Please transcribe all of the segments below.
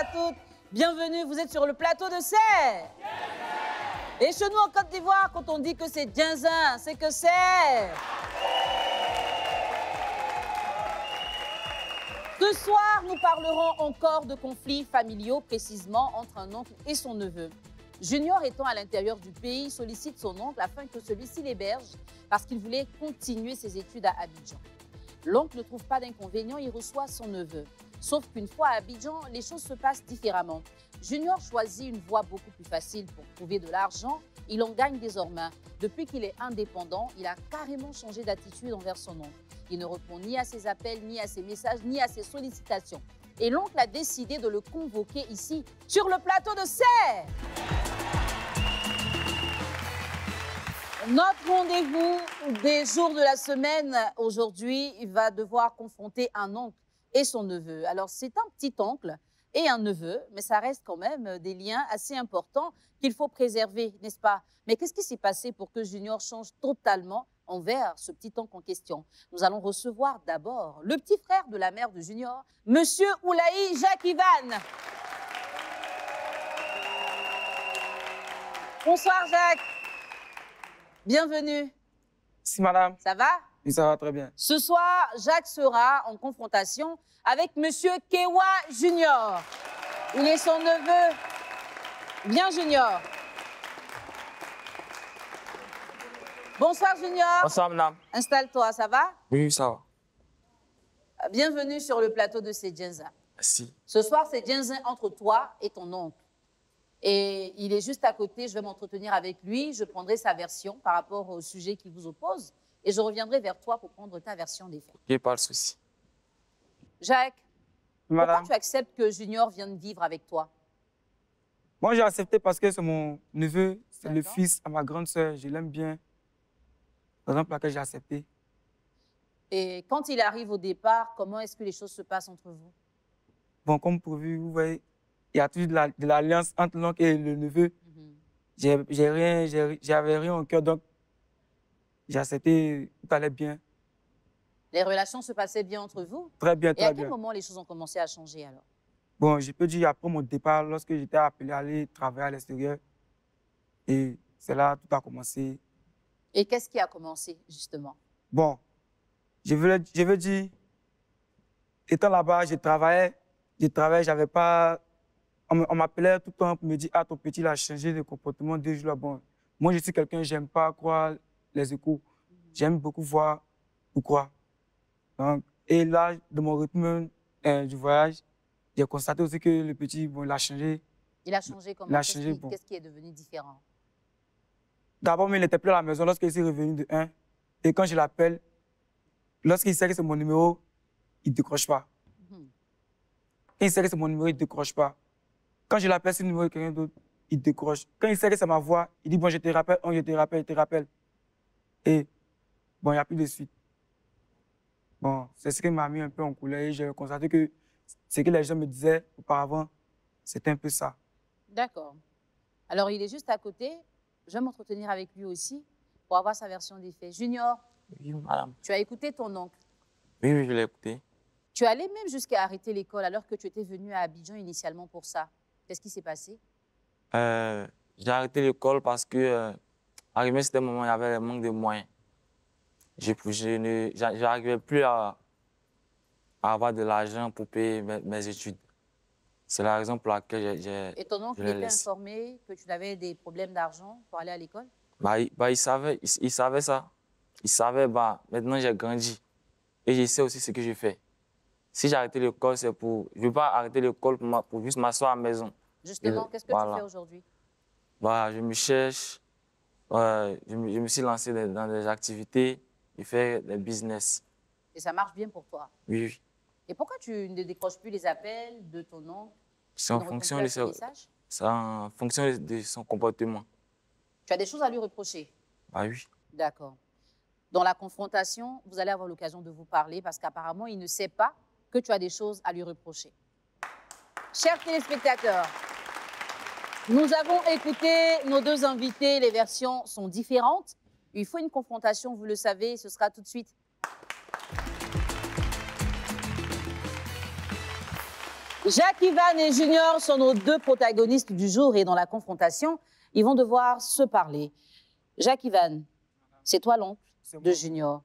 à toutes. Bienvenue, vous êtes sur le plateau de Serre. Et chez nous en Côte d'Ivoire, quand on dit que c'est Djinzin, c'est que c'est... Ce soir, nous parlerons encore de conflits familiaux, précisément entre un oncle et son neveu. Junior, étant à l'intérieur du pays, sollicite son oncle afin que celui-ci l'héberge parce qu'il voulait continuer ses études à Abidjan. L'oncle ne trouve pas d'inconvénient, il reçoit son neveu. Sauf qu'une fois à Abidjan, les choses se passent différemment. Junior choisit une voie beaucoup plus facile pour trouver de l'argent. Il en gagne désormais. Depuis qu'il est indépendant, il a carrément changé d'attitude envers son oncle. Il ne répond ni à ses appels, ni à ses messages, ni à ses sollicitations. Et l'oncle a décidé de le convoquer ici, sur le plateau de Serre. Notre rendez-vous des jours de la semaine, aujourd'hui, il va devoir confronter un oncle et son neveu. Alors, c'est un petit oncle et un neveu, mais ça reste quand même des liens assez importants qu'il faut préserver, n'est-ce pas? Mais qu'est-ce qui s'est passé pour que Junior change totalement envers ce petit oncle en question? Nous allons recevoir d'abord le petit frère de la mère de Junior, Monsieur Oulaï Jacques-Ivan. Bonsoir Jacques. Bienvenue. Si, madame. Ça va? Oui, ça va très bien. Ce soir, Jacques sera en confrontation avec Monsieur Kewa Junior. Il est son neveu. Bien, Junior. Bonsoir, Junior. Bonsoir, madame. Installe-toi, ça va? Oui, ça va. Bienvenue sur le plateau de C'est Djinzin. Merci. Ce soir, c'est Djinzin entre toi et ton oncle. Et il est juste à côté, je vais m'entretenir avec lui, je prendrai sa version par rapport au sujet qui vous oppose et je reviendrai vers toi pour prendre ta version des faits. Ok, pas de souci. Jacques, Madame. pourquoi tu acceptes que Junior vienne vivre avec toi? Moi, j'ai accepté parce que c'est mon neveu, c'est le D'accord. fils à ma grande sœur, je l'aime bien. Par exemple, laquelle j'ai accepté. Et quand il arrive au départ, comment est-ce que les choses se passent entre vous? Bon, comme prévu, vous voyez, il y a toujours de l'alliance entre l'oncle et le neveu. J'avais rien au cœur, donc j'ai accepté, tout allait bien. Les relations se passaient bien entre vous? Très bien, Et très à bien. quel moment les choses ont commencé à changer alors? Bon, je peux dire après mon départ, lorsque j'étais appelé à aller travailler à l'extérieur, et c'est là tout a commencé. Et qu'est-ce qui a commencé justement? Bon, je veux dire, étant là-bas, je travaillais, j'avais pas... On m'appelait tout le temps pour me dire « Ah, ton petit, il a changé de comportement 2 jours là. » Bon, moi, je suis quelqu'un, j'aime pas croire les échos. J'aime beaucoup voir pourquoi. Donc, et là, de mon rythme du voyage, j'ai constaté aussi que le petit, bon, il a changé. Il a changé comment? Il a changé, bon. Qu'est-ce qui est devenu différent? D'abord, il n'était plus à la maison lorsqu'il s'est revenu de 1. Et quand je l'appelle, lorsqu'il sait que c'est mon numéro, il ne décroche pas. Quand il sait que c'est mon numéro, il ne décroche pas. Quand je l'appelle sur le numéro de quelqu'un d'autre, il décroche. Quand il sait que c'est ma voix, il dit « Bon, je te rappelle, je te rappelle. » Et bon, il n'y a plus de suite. Bon, c'est ce qui m'a mis un peu en colère et j'ai constaté que ce que les gens me disaient auparavant, c'était un peu ça. D'accord. Alors, il est juste à côté. Je vais m'entretenir avec lui aussi pour avoir sa version des faits. Junior, Oui, madame. tu as écouté ton oncle. Oui, oui, je l'ai écouté. Tu es allé même jusqu'à arrêter l'école alors que tu étais venu à Abidjan initialement pour ça. Qu'est-ce qui s'est passé? J'ai arrêté l'école parce que, arrivé à ce moment, il y avait un manque de moyens. Je n'arrivais plus à avoir de l'argent pour payer mes études. C'est la raison pour laquelle j'ai... Et ton oncle était informé que tu avais des problèmes d'argent pour aller à l'école? Il savait ça. Il savait, maintenant j'ai grandi. Et je sais aussi ce que je fais. Si j'ai arrêté l'école, c'est pour... Je ne veux pas arrêter l'école pour juste m'asseoir à la maison. Justement, qu'est-ce que tu fais aujourd'hui? Je me cherche. Je me suis lancé dans des activités. Je fais des business. Et ça marche bien pour toi? Oui, oui. Et pourquoi tu ne décroches plus les appels de ton oncle? C'est en fonction de son comportement. Tu as des choses à lui reprocher? Oui. D'accord. Dans la confrontation, vous allez avoir l'occasion de vous parler parce qu'apparemment, il ne sait pas que tu as des choses à lui reprocher. Chers téléspectateurs, nous avons écouté nos deux invités. Les versions sont différentes. Il faut une confrontation, vous le savez, ce sera tout de suite. Jacques, Ivan et Junior sont nos deux protagonistes du jour et dans la confrontation, ils vont devoir se parler. Jacques, Ivan, c'est toi l'oncle de Junior.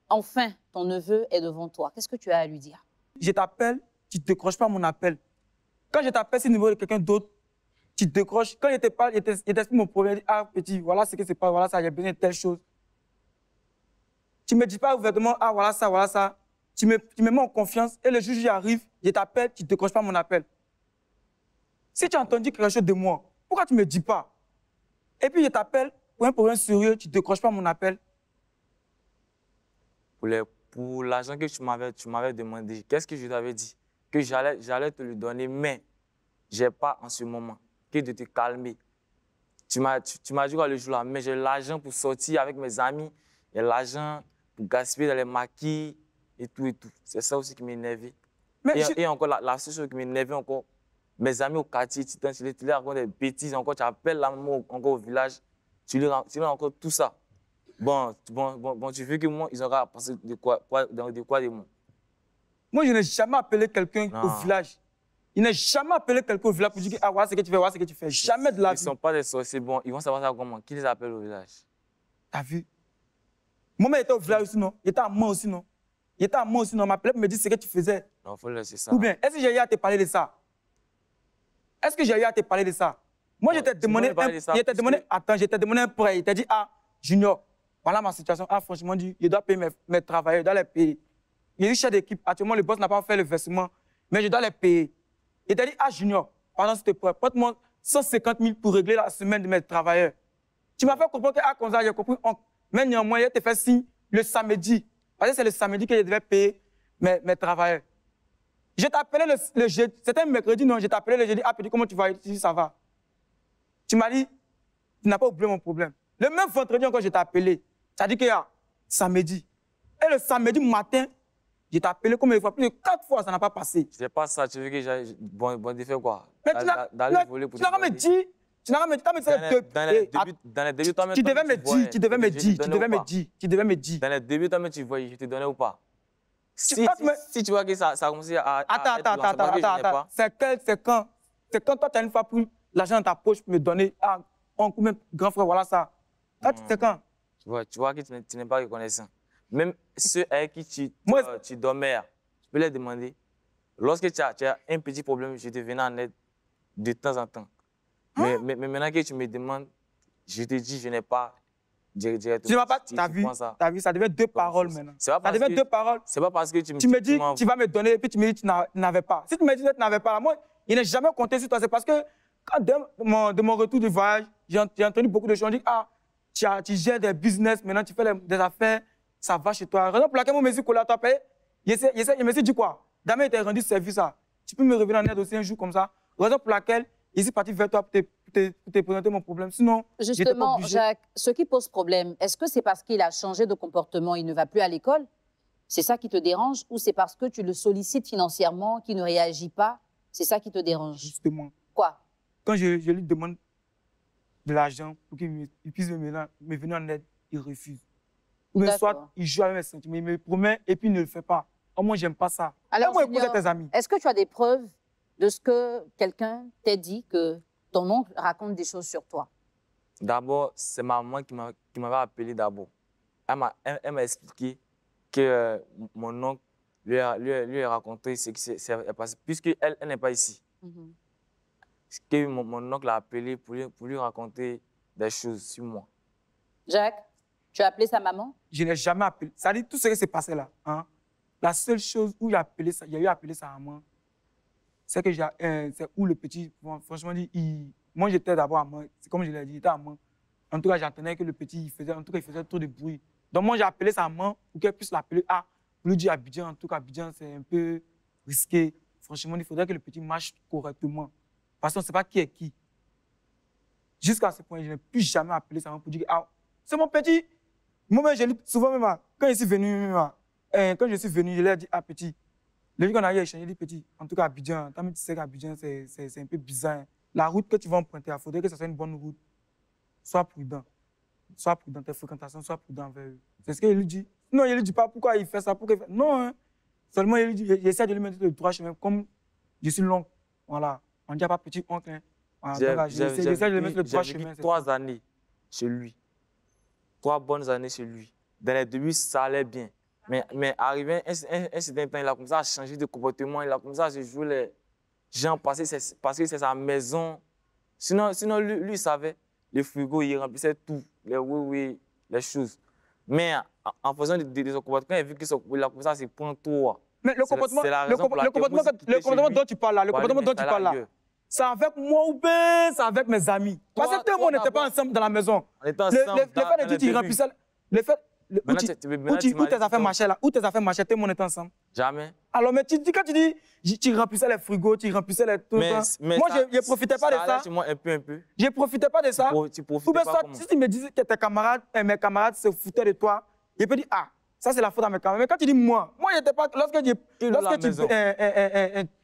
Enfin, ton neveu est devant toi. Qu'est-ce que tu as à lui dire? Je t'appelle, tu ne décroches pas mon appel. Quand je t'appelle, c'est le numéro de quelqu'un d'autre, tu décroches. Quand je te parle, je t'explique mon problème. Je dis, ah, petit, voilà ce que c'est pas, voilà ça, j'ai besoin de telle chose. Tu ne me dis pas ouvertement, ah, voilà ça, voilà ça. Tu me mets en confiance et le jour où j'arrive, je t'appelle, tu ne décroches pas mon appel. Si tu as entendu quelque chose de moi, pourquoi tu ne me dis pas? Et puis je t'appelle pour un problème sérieux, tu ne décroches pas mon appel. Pour l'argent que tu m'avais demandé, qu'est-ce que je t'avais dit? Que j'allais te le donner, mais je n'ai pas en ce moment. Que de te calmer. Tu m'as dit quoi le jour-là? Mais j'ai l'argent pour sortir avec mes amis, j'ai l'argent pour gaspiller dans les maquis et tout et tout. C'est ça aussi qui m'énervait. Et encore, la seule chose qui m'énervait encore, mes amis au quartier, tu leur racontes des bêtises, encore, tu appelles la maman encore au village, tu leur racontes encore tout ça. Bon, tu veux que moi, ils auraient pensé de quoi de moi? Moi, je n'ai jamais appelé quelqu'un au village. Je n'ai jamais appelé quelqu'un au village pour dire, ah, voilà ce que tu fais, voilà ce que tu fais. Jamais de la vie. Ils ne sont pas des sorciers, bon, ils vont savoir ça comment. Qui les appelle au village? T'as vu? Moi, il était au village aussi, non? Il était à moi aussi, non? Il était à moi aussi, non? M'appelait pour me dire ce que tu faisais. Non, il faut laisser ça. Ou bien, est-ce que j'ai eu à te parler de ça? Est-ce que j'ai eu à te parler de ça? Moi, je t'ai demandé un prêt. Il t'a dit, ah, Junior, voilà ma situation. Ah, franchement, je dois payer mes travailleurs, je dois les payer. Il est chef d'équipe. Actuellement, le boss n'a pas fait le versement, mais je dois les payer. Il t'a dit, ah, Junior, pendant cette épreuve, prête-moi 150 000 pour régler la semaine de mes travailleurs. Tu m'as fait comprendre que, ah, comme ça, j'ai compris. Mais néanmoins, il te fait signe le samedi. Parce que c'est le samedi que je devais payer mes travailleurs. Je t'appelais le jeudi, c'était un mercredi, non, je t'appelais le jeudi, ah, petit, comment tu vas? Tu dis, ça va. Tu m'as dit, tu n'as pas oublié mon problème. Le même vendredi encore, je t'ai appelé. Tu as dit qu'il y a samedi. Et le samedi matin, je t'ai appelé combien de fois? Plus de 4 fois, ça n'a pas passé. C'est pas ça, tu veux que j'aille. Bon, tu fais quoi? Mais tu n'as pas me dit. Tu n'as pas me dit. Dans les débuts, toi-même. Tu devais me dire. Tu devais me dire. Tu devais me dire. Tu devais me dire. Dans les débuts, toi-même, tu voyais, je te donnais ou pas? Si tu vois que ça a commencé à. Attends. C'est quand toi, tu as une fois pris l'argent dans ta poche pour me donner. Ah, on combien grand frère, voilà ça. C'est quand? Tu vois que tu n'es pas reconnaissant. Même ceux avec qui tu dormais, tu peux leur demander. Lorsque tu as un petit problème, je te venais en aide de temps en temps. Mais maintenant que tu me demandes, je te dis, je n'ai pas directement. Tu n'as pas, t'as vu, ça devient deux paroles maintenant. Ça devient deux paroles. C'est pas parce que tu me dis, tu vas me donner, et puis tu me dis, tu n'avais pas. Si tu me dis que tu n'avais pas, moi, il n'est jamais compté sur toi. C'est parce que quand de mon retour du voyage, j'ai entendu beaucoup de gens dire, ah, tu gères des business, maintenant tu fais des affaires, ça va chez toi. Raison pour laquelle moi, je me suis collé à toi, je me suis dit quoi? Damien, il t'a rendu service, ça. Tu peux me revenir en aide aussi un jour comme ça. Raison pour laquelle je suis parti vers toi pour te présenter mon problème. Sinon, justement, Jacques, ce qui pose problème, est-ce que c'est parce qu'il a changé de comportement, il ne va plus à l'école? C'est ça qui te dérange? Ou c'est parce que tu le sollicites financièrement, qu'il ne réagit pas? C'est ça qui te dérange? Justement. Quoi? Quand je lui demande de l'argent pour qu'il puisse me venir en aide, il refuse. Ou bien soit il joue avec mes sentiments, il me promet et puis il ne le fait pas. Oh, moi, j'aime pas ça. Alors, moi, écouter tes amis. Est-ce que tu as des preuves de ce que quelqu'un t'a dit, que ton oncle raconte des choses sur toi? D'abord, c'est ma maman qui m'avait appelé d'abord. Elle m'a expliqué que mon oncle lui a raconté ce qui s'est passé, puisqu'elle n'est pas ici. Que mon oncle l'a appelé pour lui raconter des choses sur moi. Jacques, tu as appelé sa maman? Je n'ai jamais appelé. Ça dit tout ce qui s'est passé là. Hein? La seule chose où il a eu appelé sa maman, c'est que c'est où le petit, bon, franchement, moi j'étais d'abord à moi, c'est comme je l'ai dit, il était à moi. En tout cas, j'entendais que le petit, il faisait trop de bruit. Donc moi j'ai appelé sa maman pour qu'elle puisse l'appeler. Ah, pour lui dire Abidjan, en tout cas, Abidjan, c'est un peu risqué. Franchement, il faudrait que le petit marche correctement. Parce qu'on ne sait pas qui est qui. Jusqu'à ce point, je n'ai plus jamais appelé sa maman pour dire ah, c'est mon petit. Moi-même, je dis souvent, même, quand je suis venu, je lui ai dit ah, petit. Le jour qu'on a eu échangé, il dit petit, en tout cas, Abidjan, tu sais qu'Abidjan, c'est un peu bizarre. La route que tu vas emprunter, il faudrait que ce soit une bonne route. Sois prudent. Sois prudent, tes fréquentations, sois prudent envers eux. C'est ce qu'il lui dit. Non, il ne lui dit pas pourquoi il fait ça. Non, hein. Seulement, il lui dit, j'essaie de lui mettre le droit chemin, comme Je suis l'oncle. Voilà. On ne dit pas petit oncle. Hein. Voilà. J'essaie de le mettre sur le droit chemin. 3 années chez lui. 3 bonnes années chez lui. Dans les débuts, ça allait bien. Mais arrivé un certain temps, il a commencé à changer de comportement. Il a commencé à se jouer les gens parce que c'est sa maison. Sinon lui, il savait. Le frigo, il remplissait tout. Les les choses. Mais en faisant de son comportement, il a vu qu'il a commencé à se prendre tout. Mais le comportement dont tu parles là, c'est avec moi ou bien c'est avec mes amis. Parce que tout le monde n'était pas ensemble dans la maison. On était ensemble. Le fait de dire qu'il remplissait. Le fait. Où tes affaires marchaient là? Où tes affaires marchaient? Tout le monde était ensemble. Jamais. Alors, mais quand tu dis, tu remplissais les frigos, tu remplissais les tout ça. Moi, je ne profitais pas de ça. Moi, un peu. Je ne profitais pas de ça. Tu profitais pas comment? Si tu me disais que mes camarades se foutaient de toi, je peux dire, ah, ça c'est la faute à mes camarades. Mais quand tu dis moi, j'étais pas. Lorsque tu.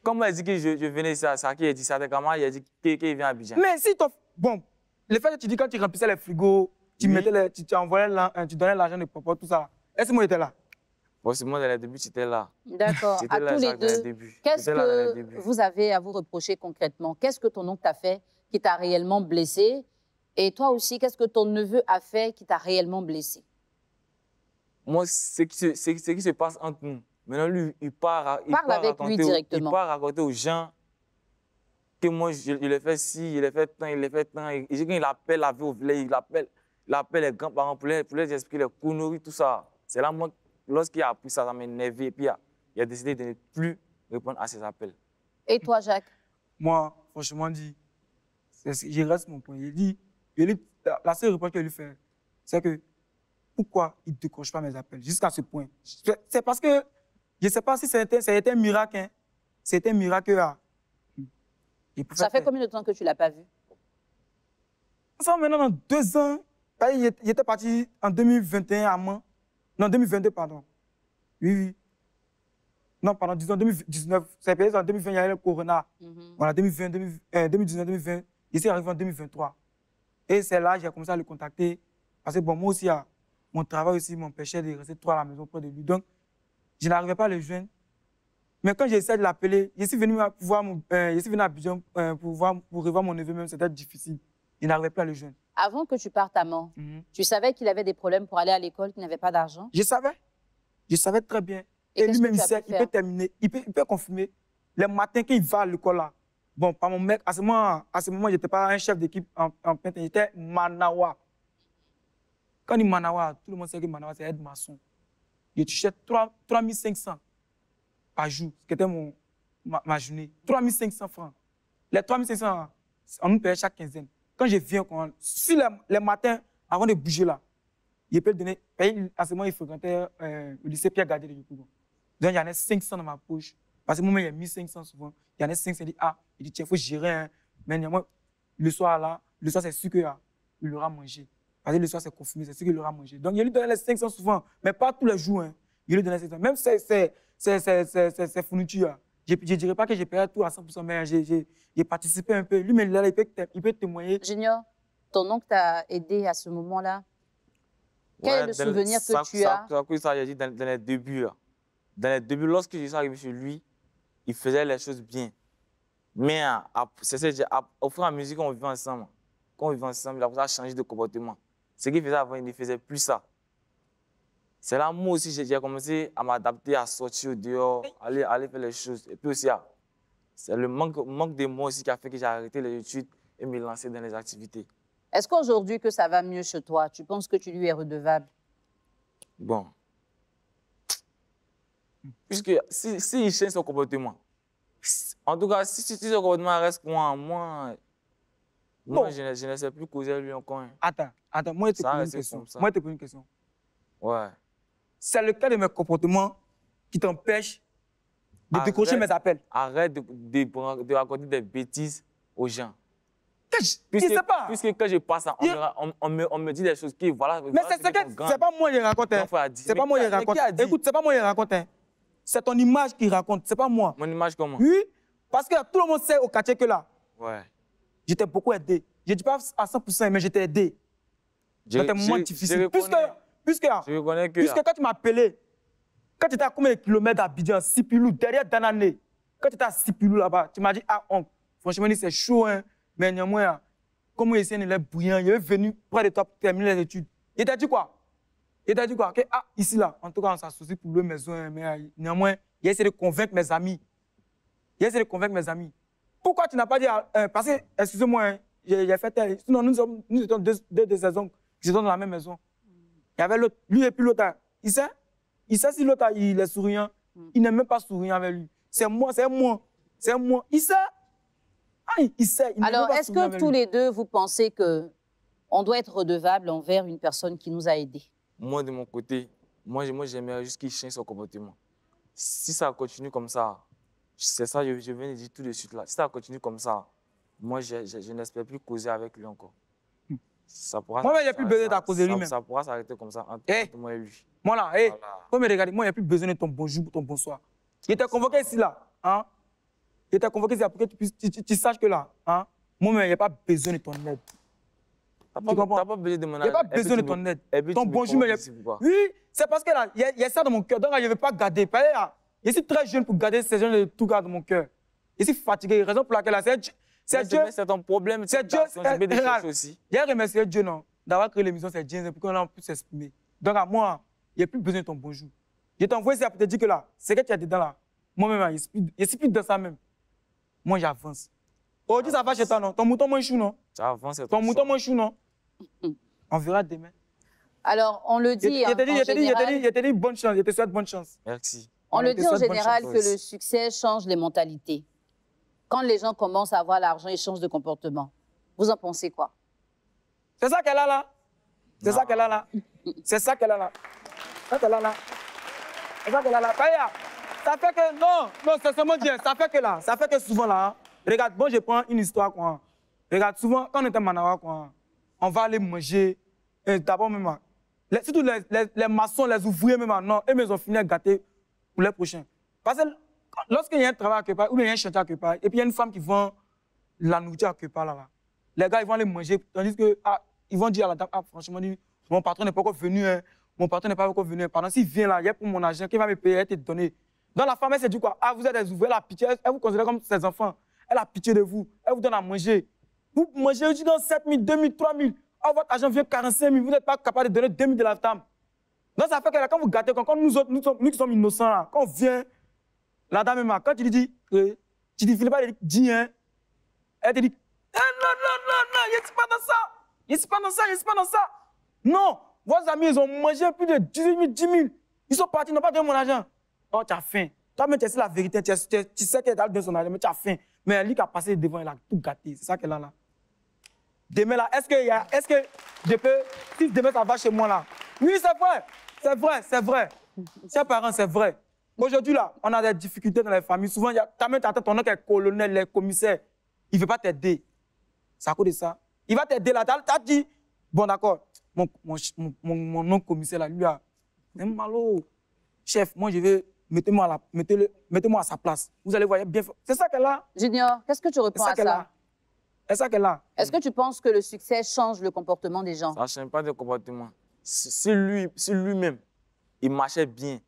Comme il a dit que je venais ici, ça qui a dit ça, tes camarades, il a dit qu'il vient à Abidjan. Mais si bon, le fait que tu dis quand tu remplissais les frigos, tu mettais tu envoyais tu donnais l'argent de papa, tout ça. Est-ce que moi j'étais là? Forcément, dans les débuts, tu étais là. D'accord. À tous les deux, qu'est-ce que vous avez à vous reprocher concrètement? Qu'est-ce que ton oncle t'a fait qui t'a réellement blessé? Et toi aussi, qu'est-ce que ton neveu a fait qui t'a réellement blessé? Moi, ce qui se passe entre nous. Maintenant, lui, il part raconter aux gens que moi, je l'ai fait ci, il l'ai fait tant, il l'ai fait tant. Il appelle la vie au village, il appelle les grands-parents pour les expliquer les conneries, tout ça. C'est là, moi, lorsqu'il a appris ça, ça m'a énervé. Et puis, il a décidé de ne plus répondre à ses appels. Et toi, Jacques? Moi, franchement, je reste mon point. Il dit, la seule réponse qu'il lui fait, c'est que pourquoi il ne décroche pas mes appels jusqu'à ce point? C'est parce que je ne sais pas si c'était un miracle. Hein. C'était un miracle. Ça fait combien de temps que tu ne l'as pas vu? Ça, maintenant, dans 2 ans, il était parti en 2021 à Mans. Non, 2022, pardon. Oui. Non, pardon, disons 2019. C'est en 2020, il y a eu le corona. Voilà, 2020, 2019, 2020. Il s'est arrivé en 2023. Et c'est là que j'ai commencé à le contacter. Parce que bon, moi aussi, mon travail aussi m'empêchait de rester trop à la maison près de lui. Donc, je n'arrivais pas à le joindre. Mais quand j'ai essayé de l'appeler, je suis venu à Abidjan pour revoir mon neveu même, c'était difficile. Il n'arrivait pas à le joindre. Avant que tu partes à Mans, tu savais qu'il avait des problèmes pour aller à l'école, qu'il n'avait pas d'argent? Je savais très bien. Et lui-même, il peut terminer, il peut confirmer. Les matins qu'il va à l'école là, bon, pas mon mec, à ce moment, je n'étais pas un chef d'équipe en peintre, j'étais Manawa. Quand il dit Manawa, tout le monde sait que Manawa, c'est aide-maçon. Je touchais 3500 par jour, ce qui était ma journée. 3500 francs. Les 3500, on nous payait chaque quinzaine. Quand je viens, si les matins, avant de bouger là, il peut donner. À ce moment, il fréquentait le lycée Pierre Gardé de Yopougon. Donc, il y en a 500 dans ma poche. Parce que moi, il y a 1500 souvent. Il y en a 500, il dit, il dit, tiens, il faut gérer. Hein. Mais moi, le soir là, c'est sûr qu'il aura mangé. Parce que le soir, c'est confirmé, c'est sûr qu'il aura mangé. Donc, il lui donnait les 500 souvent, mais pas tous les jours. Hein. Il lui donnait 500. Même ces fournitures. Je ne dirais pas que j'ai payé tout à 100%, mais j'ai participé un peu. Lui, mais là, il peut témoigner. Junior, ton oncle t'a aidé à ce moment-là? Quel est le souvenir que tu as? Ça, j'ai dit dans les débuts. Là. Dans les débuts, lorsque je suis arrivé chez lui, il faisait les choses bien. Mais au fur et à mesure qu'on vivait ensemble, il a changé de comportement. Ce qu'il faisait avant, il ne faisait plus ça. C'est là, moi aussi, j'ai commencé à m'adapter, à sortir dehors, aller faire les choses. Et puis aussi, c'est le manque de moi aussi qui a fait que j'ai arrêté les études et me lancer dans les activités. Est-ce qu'aujourd'hui que ça va mieux chez toi, tu penses que tu lui es redevable? Bon. Puisque si il change son comportement, en tout cas, si son comportement reste moi, je ne sais plus causer lui encore. Attends, moi, je te pose une question. Ouais. C'est le cas de mes comportements qui t'empêche de décrocher mes appels. Arrête de raconter des bêtises aux gens. Je ne sais pas. Puisque quand je passe, on me dit des choses qui, voilà. Mais c'est pas moi qui raconte. C'est pas moi qui raconte. Écoute, c'est pas moi qui raconte. C'est ton image qui raconte, c'est pas moi. Mon image comment? Oui, parce que tout le monde sait au quartier que là. Ouais. Je t'ai beaucoup aidé. Je ne dis pas à 100%, mais je t'ai aidé. Dans tes moments difficiles. Puisque quand tu m'as appelé, quand tu étais à combien de kilomètres d'Abidjan, Sipilou, derrière Danané, quand tu étais à Sipilou là-bas, tu m'as dit, ah, oncle, franchement, c'est chaud, hein, mais néanmoins, comme il essayait de l'être bouillant, il est venu près de toi pour terminer les études. Il t'a dit quoi? Il t'a dit quoi? Que, ah, ici, là, en tout cas, on s'associe pour le maison, hein, mais néanmoins, il a essayé de convaincre mes amis. Il a essayé de convaincre mes amis. Pourquoi tu n'as pas dit, parce que, excusez-moi, hein, j'ai fait tel. Sinon, nous étions deux de ses oncles qui étaient dans la même maison. Il y avait l'autre, lui et puis l'autre. Il sait si l'autre, il est souriant. Il n'est même pas souriant avec lui. C'est moi. Il sait. Ah, il sait. Alors, est-ce que tous les deux, vous pensez qu'on doit être redevable envers une personne qui nous a aidés? Moi, de mon côté, moi j'aimerais juste qu'il change son comportement. Si ça continue comme ça, c'est ça, je viens de dire tout de suite là. Si ça continue comme ça, moi, je n'espère plus causer avec lui encore. Ça pourra, moi, il n'y a plus besoin de causer lui-même. Ça pourra s'arrêter comme ça entre moi et lui. Moi, là, voilà. Regarde, moi, il n'y a plus besoin de ton bonjour, ton bonsoir. Il était convoqué ici, là. Hein? Il était convoqué ici pour que tu saches que là, hein? Moi, il n'y a pas besoin de ton aide. Tu n'as pas besoin de mon aide. Il n'y a pas besoin de ton aide. Ton bonjour, mais oui, c'est parce que là, il y a ça dans mon cœur. Donc, là, je ne vais pas garder. Je suis très jeune pour garder ces gens de tout garde dans mon cœur. Je suis fatigué. Raison pour laquelle, là, c'est Dieu. C'est ton problème. C'est Dieu. J'ai remercié Dieu, non, d'avoir créé l'émission, c'est Dieu, pour qu'on puisse s'exprimer. Donc, à moi, il n'y a plus besoin de ton bonjour. Je t'envoie ici pour te dire que là, c'est que tu es dedans là. Moi-même, je suis plus dans ça même. Moi, j'avance. Aujourd'hui, ça va chez toi, non? Ton mouton mange chou, non? J'avance. Ton mouton mange chou, non? On verra demain. Alors, on le dit. Je te dis bonne chance. Je te souhaite bonne chance. Merci. On le dit en général que le succès change les mentalités. Quand les gens commencent à avoir l'argent, ils changent de comportement. Vous en pensez quoi? C'est ça qu'elle a là. C'est ça qu'elle a là. C'est ça qu'elle a là. C'est ça qu'elle a là. C'est ça qu'elle a là. Ça fait que, non, c'est seulement Dieu. Ça fait que souvent là, regarde, bon, je prends une histoire, quoi. Regarde, souvent, quand on est à Manawa, quoi, on va aller manger, d'abord même, surtout les maçons, les ouvriers même, non, eux, ils ont fini à gâter pour les prochains. Parce que lorsqu'il y a un travail à quelque part, ou bien il y a un chantier à quelque part, et puis il y a une femme qui vend la nourriture à quelque part là, les gars, ils vont aller manger, tandis que, ils vont dire à la dame, franchement, mon patron n'est pas encore venu, hein, mon patron n'est pas encore venu. Pendant s'il vient là, il y a pour mon argent, qui va me payer, elle te donner. Dans la femme, elle s'est dit quoi? Ah, vous êtes des ouvriers, elle a pitié, elle vous considère comme ses enfants, elle a pitié de vous, elle vous donne à manger. Vous mangez, je dans 7 000, 2 000, 3 000, votre argent vient 45 000, vous n'êtes pas capable de donner 2 000 de la dame. Donc ça fait que là, quand vous gâtez, quand nous autres, nous qui sommes innocents là, quand on vient, la dame, quand tu lui dis, tu dis, pas dis, hein, elle te dit, non, je ne suis pas dans ça, je ne suis pas dans ça. Non, vos amis, ils ont mangé plus de 18 000, 10 000, ils sont partis, ils n'ont pas donné mon argent. Oh, tu as faim. Toi-même, tu sais la vérité, tu sais qu'elle a donné son argent, mais tu as faim. Mais lui qui a passé devant, il a tout gâté, c'est ça qu'elle a là. Demain là, est-ce que je peux, si demain ça va chez moi là, oui, c'est vrai. Chers parents, c'est vrai. Aujourd'hui là, on a des difficultés dans les familles. Souvent, ta mère t'attend, ton oncle est colonel, les commissaires, il ne veut pas t'aider. C'est à cause de ça. Il va t'aider là, t'as dit, bon d'accord, mon oncle commissaire là, lui a, malo, chef, moi je vais, mettez-moi à sa place. Vous allez voir, bien. C'est ça qu'elle a. Junior, qu'est-ce que tu réponds à ça? C'est ça qu'elle a. Est-ce que tu penses que le succès change le comportement des gens? Ça ne change pas de comportement. Si lui-même, il marchait bien,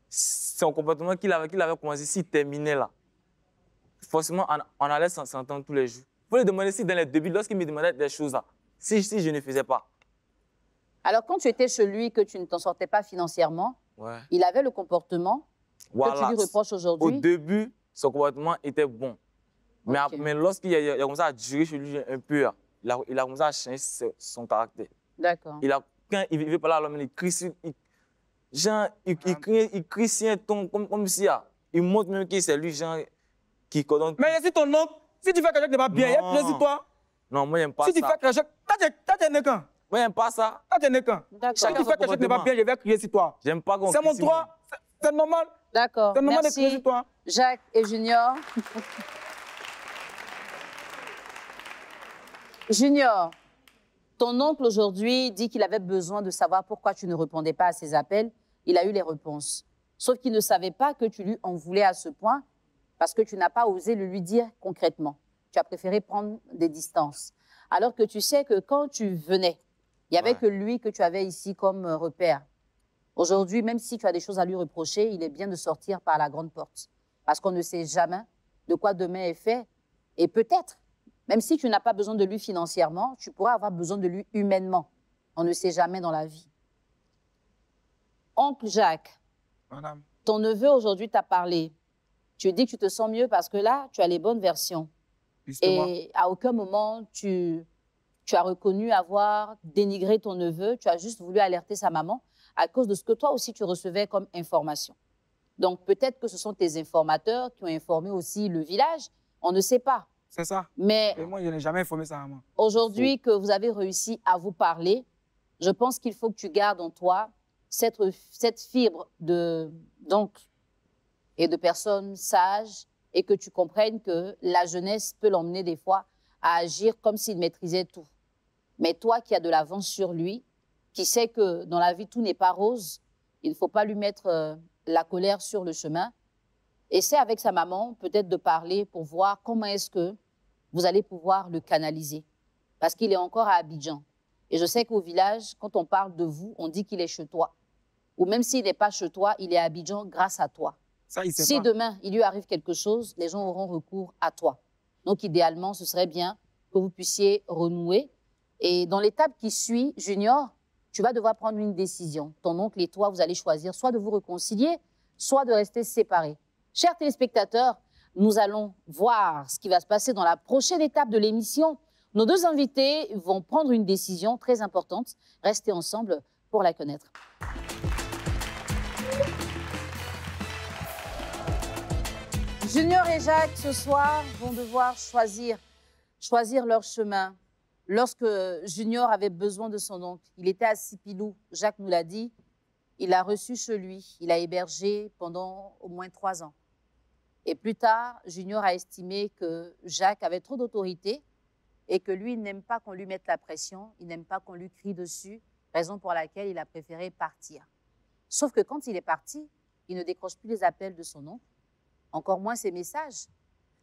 son comportement qu'il avait commencé, s'il terminait là, forcément, on allait s'entendre tous les jours. Il faut lui demander si dans les débuts, lorsqu'il me demandait des choses là, si je ne faisais pas. Alors, quand tu étais chez lui, que tu ne t'en sortais pas financièrement, ouais, il avait le comportement que tu lui reproches aujourd'hui? Au début, son comportement était bon. Okay. Mais lorsqu'il a commencé à durer chez lui un peu, il a commencé à changer son caractère. D'accord. Quand il veut parler à l'homme, il crie sur... Il crie sur un ton comme si... Il montre même que c'est lui, genre, qui coordonne... Mais si ton oncle, si tu fais quelque chose qui n'est pas bien, il y a plaisir toi. Non, moi, j'aime pas ça. Si tu fais quelque chose... T'as un écan. Moi, j'aime pas ça. T'as un écan. Si tu fais quelque chose qui n'est pas bien, je vais crier sur toi. J'aime pas qu'on... C'est mon droit. C'est normal. D'accord. C'est normal de crier sur toi. Jacques et Junior. Junior, ton oncle aujourd'hui dit qu'il avait besoin de savoir pourquoi tu ne répondais pas à ses appels. Il a eu les réponses. Sauf qu'il ne savait pas que tu lui en voulais à ce point parce que tu n'as pas osé le lui dire concrètement. Tu as préféré prendre des distances. Alors que tu sais que quand tu venais, il n'y avait que lui que tu avais ici comme repère. Aujourd'hui, même si tu as des choses à lui reprocher, il est bien de sortir par la grande porte. Parce qu'on ne sait jamais de quoi demain est fait. Et peut-être, même si tu n'as pas besoin de lui financièrement, tu pourras avoir besoin de lui humainement. On ne sait jamais dans la vie. Oncle Jacques, Madame. ton neveu aujourd'hui t'a parlé. Tu dis que tu te sens mieux parce que là, tu as les bonnes versions. Justement. Et à aucun moment, tu as reconnu avoir dénigré ton neveu. Tu as juste voulu alerter sa maman à cause de ce que toi aussi tu recevais comme information. Donc, peut-être que ce sont tes informateurs qui ont informé aussi le village. On ne sait pas. C'est ça. Mais Et moi, je n'ai jamais informé sa maman. aujourd'hui que vous avez réussi à vous parler, je pense qu'il faut que tu gardes en toi cette fibre d'oncle et de personnes sages et que tu comprennes que la jeunesse peut l'emmener des fois à agir comme s'il maîtrisait tout. Mais toi qui as de l'avance sur lui, qui sais que dans la vie, tout n'est pas rose, il ne faut pas lui mettre la colère sur le chemin. Essaie avec sa maman peut-être de parler pour voir comment est-ce que vous allez pouvoir le canaliser. Parce qu'il est encore à Abidjan. Et je sais qu'au village, quand on parle de vous, on dit qu'il est chez toi. Ou même s'il n'est pas chez toi, il est à Abidjan grâce à toi. Ça, il sait Si pas. demain, il lui arrive quelque chose, les gens auront recours à toi. Donc, idéalement, ce serait bien que vous puissiez renouer. Et dans l'étape qui suit, Junior, tu vas devoir prendre une décision. Ton oncle et toi, vous allez choisir soit de vous réconcilier, soit de rester séparés. Chers téléspectateurs, nous allons voir ce qui va se passer dans la prochaine étape de l'émission. Nos deux invités vont prendre une décision très importante. Restez ensemble pour la connaître. Junior et Jacques, ce soir, vont devoir choisir leur chemin. Lorsque Junior avait besoin de son oncle, il était à Sipilou, Jacques nous l'a dit, il l'a reçu chez lui, il l'a hébergé pendant au moins 3 ans. Et plus tard, Junior a estimé que Jacques avait trop d'autorité et que lui, il n'aime pas qu'on lui mette la pression, il n'aime pas qu'on lui crie dessus, raison pour laquelle il a préféré partir. Sauf que quand il est parti, il ne décroche plus les appels de son oncle, encore moins ses messages.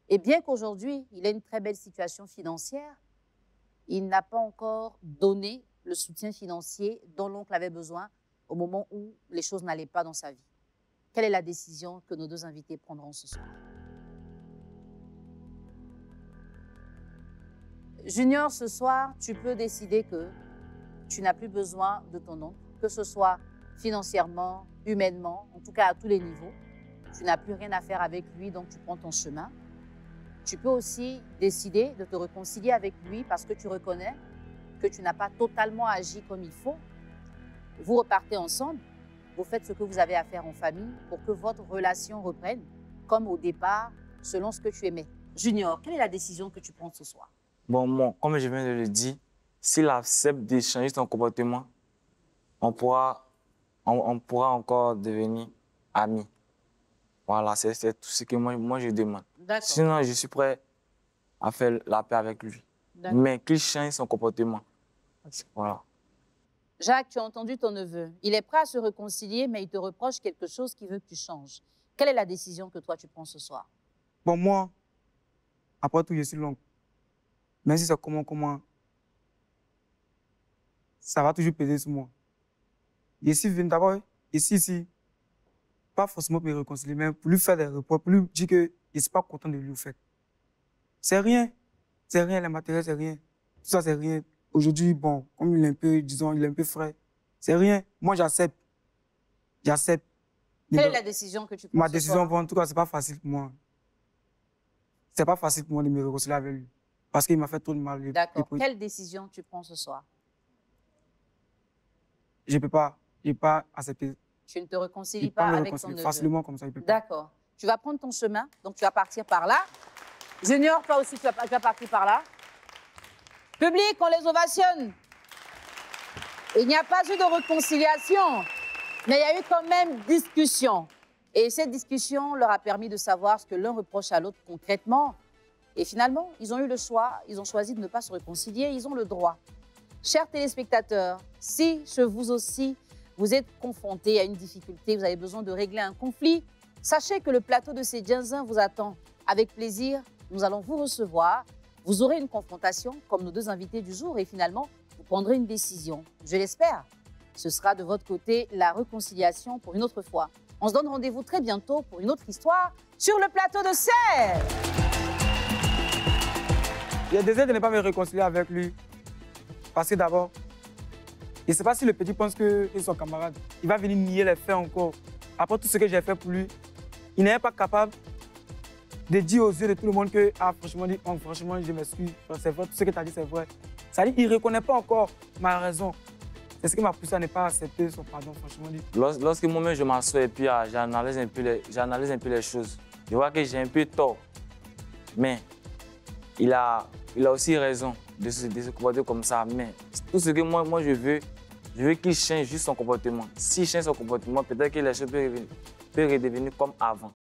Et bien qu'aujourd'hui, il ait une très belle situation financière, il n'a pas encore donné le soutien financier dont l'oncle avait besoin au moment où les choses n'allaient pas dans sa vie. Quelle est la décision que nos deux invités prendront ce soir? Junior, ce soir, tu peux décider que tu n'as plus besoin de ton oncle, que ce soit financièrement, humainement, en tout cas à tous les niveaux. Tu n'as plus rien à faire avec lui, donc tu prends ton chemin. Tu peux aussi décider de te réconcilier avec lui parce que tu reconnais que tu n'as pas totalement agi comme il faut. Vous repartez ensemble, vous faites ce que vous avez à faire en famille pour que votre relation reprenne comme au départ, selon ce que tu aimais. Junior, quelle est la décision que tu prends ce soir? Bon, moi, comme je viens de le dire, s'il accepte d'échanger son comportement, on pourra encore devenir amis. Voilà, c'est tout ce que moi je demande. Sinon, je suis prêt à faire la paix avec lui. Mais qu'il change son comportement. Voilà. Jacques, tu as entendu ton neveu. Il est prêt à se réconcilier, mais il te reproche quelque chose qui veut que tu changes. Quelle est la décision que toi, tu prends ce soir? Bon, moi, après tout, je suis l'oncle. Même si c'est comment, ça va toujours peser sur moi. Je suis venu d'abord, ici, pas forcément pour me réconcilier, mais pour lui faire des reproches, pour lui dire que je ne suis pas content de lui, au fait. C'est rien, les matériels, c'est rien. Tout ça, c'est rien. Aujourd'hui, bon, comme il est un peu, disons, il est un peu frais, c'est rien. Moi, j'accepte. J'accepte. Quelle est la décision que tu prends Ma ce décision, soir? bon, en tout cas, c'est pas facile pour moi. C'est pas facile pour moi de me réconcilier avec lui. Parce qu'il m'a fait trop de mal. D'accord. Quelle décision tu prends ce soir? Je peux pas accepter. Tu ne te réconcilies pas avec ton neveu? Facilement comme ça, il peut pas. D'accord. Tu vas prendre ton chemin, donc tu vas partir par là. Junior, toi aussi, tu vas partir par là. Public, on les ovationne. Il n'y a pas eu de réconciliation, mais il y a eu quand même discussion. Et cette discussion leur a permis de savoir ce que l'un reproche à l'autre concrètement. Et finalement, ils ont eu le choix, ils ont choisi de ne pas se réconcilier, ils ont le droit. Chers téléspectateurs, si chez vous aussi, vous êtes confrontés à une difficulté, vous avez besoin de régler un conflit, sachez que le plateau de C'est Dianzin vous attend. Avec plaisir, nous allons vous recevoir. Vous aurez une confrontation, comme nos deux invités du jour, et finalement, vous prendrez une décision. Je l'espère. ce sera de votre côté la réconciliation pour une autre fois. On se donne rendez-vous très bientôt pour une autre histoire sur le plateau de Serre. Il a désiré de ne pas me réconcilier avec lui. Parce que d'abord, je ne sais pas si le petit pense qu'il est son camarade. Il va venir nier les faits encore. Après tout ce que j'ai fait pour lui, il n'est pas capable de dire aux yeux de tout le monde que, ah, franchement, je m'excuse. C'est vrai, tout ce que tu as dit, c'est vrai. Ça dit, il ne reconnaît pas encore ma raison. C'est ce qui m'a poussé à ne pas accepter son pardon, franchement. Lorsque moi-même je m'assois et puis j'analyse un peu les choses, je vois que j'ai un peu tort. Mais il a aussi raison de se comporter comme ça. Mais tout ce que moi je veux qu'il change juste son comportement. S'il change son comportement, peut-être que les choses peuvent redevenir comme avant.